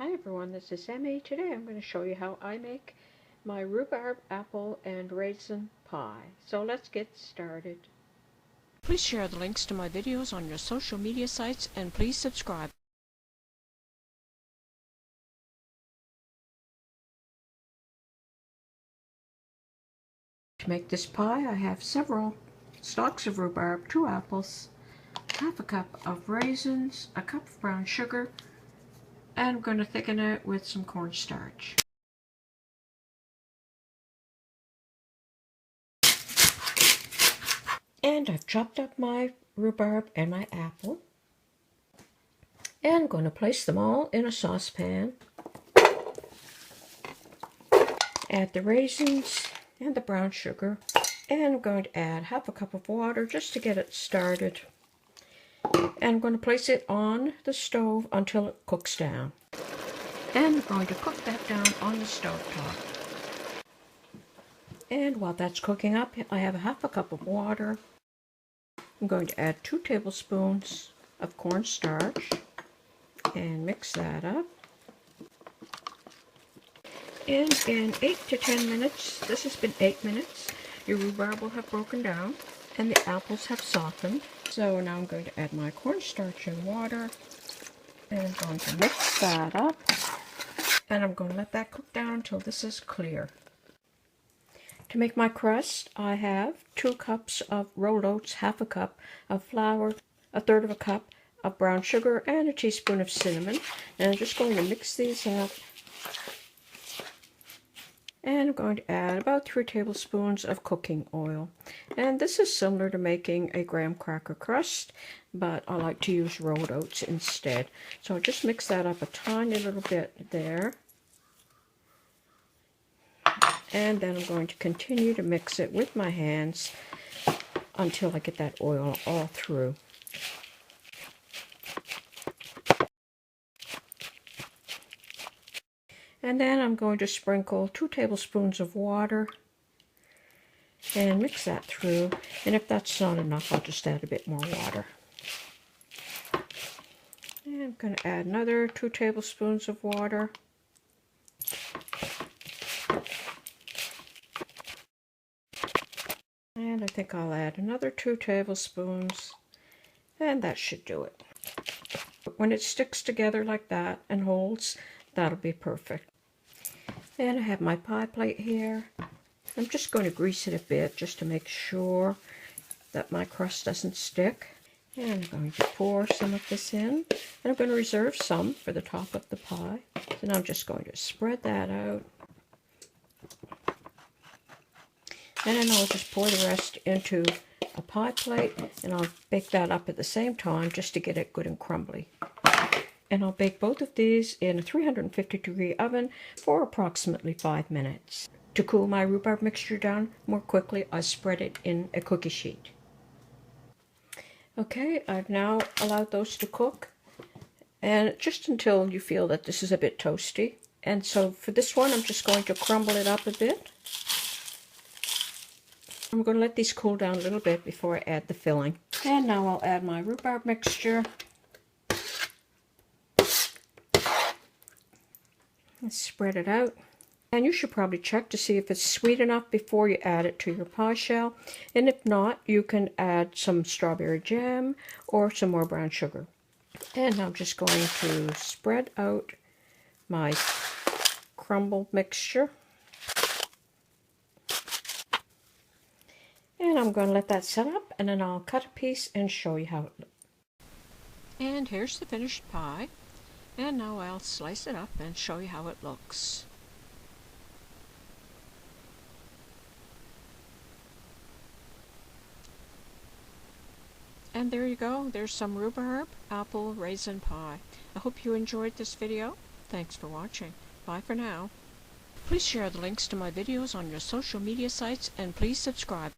Hi everyone, this is Emmy. Today I'm going to show you how I make my rhubarb, apple, and raisin pie. So let's get started. Please share the links to my videos on your social media sites and please subscribe. To make this pie, I have several stalks of rhubarb, 2 apples, half a cup of raisins, a cup of brown sugar, and I'm going to thicken it with some cornstarch. And I've chopped up my rhubarb and my apple. And I'm going to place them all in a saucepan. Add the raisins and the brown sugar. And I'm going to add half a cup of water just to get it started. And I'm going to place it on the stove until it cooks down. And I'm going to cook that down on the stove top. And while that's cooking up, I have half a cup of water. I'm going to add 2 tablespoons of cornstarch and mix that up. And in 8 to 10 minutes, this has been 8 minutes, your rhubarb will have broken down and the apples have softened. So now I'm going to add my cornstarch and water, and I'm going to mix that up, and I'm going to let that cook down until this is clear. To make my crust, I have 2 cups of rolled oats, half a cup of flour, a third of a cup of brown sugar, and a teaspoon of cinnamon. And I'm just going to mix these up. And I'm going to add about 3 tablespoons of cooking oil. And this is similar to making a graham cracker crust, but I like to use rolled oats instead. So I'll just mix that up a tiny little bit there. And then I'm going to continue to mix it with my hands until I get that oil all through. And then I'm going to sprinkle 2 tablespoons of water and mix that through. And if that's not enough, I'll just add a bit more water. And I'm going to add another 2 tablespoons of water. And I think I'll add another 2 tablespoons. And that should do it. When it sticks together like that and holds, that'll be perfect. And I have my pie plate here. I'm just going to grease it a bit just to make sure that my crust doesn't stick. And I'm going to pour some of this in. And I'm going to reserve some for the top of the pie. So now I'm just going to spread that out. And then I'll just pour the rest into a pie plate. And I'll bake that up at the same time just to get it good and crumbly. And I'll bake both of these in a 350-degree oven for approximately 5 minutes. To cool my rhubarb mixture down more quickly, I spread it in a cookie sheet. Okay, I've now allowed those to cook, and just until you feel that this is a bit toasty. And so for this one, I'm just going to crumble it up a bit. I'm going to let these cool down a little bit before I add the filling. And now I'll add my rhubarb mixture. And spread it out. And you should probably check to see if it's sweet enough before you add it to your pie shell. And if not, you can add some strawberry jam or some more brown sugar. And I'm just going to spread out my crumble mixture. And I'm going to let that set up, and then I'll cut a piece and show you how it looks. And here's the finished pie. And now I'll slice it up and show you how it looks. And there you go. There's some rhubarb, apple, raisin pie. I hope you enjoyed this video. Thanks for watching. Bye for now. Please share the links to my videos on your social media sites and please subscribe.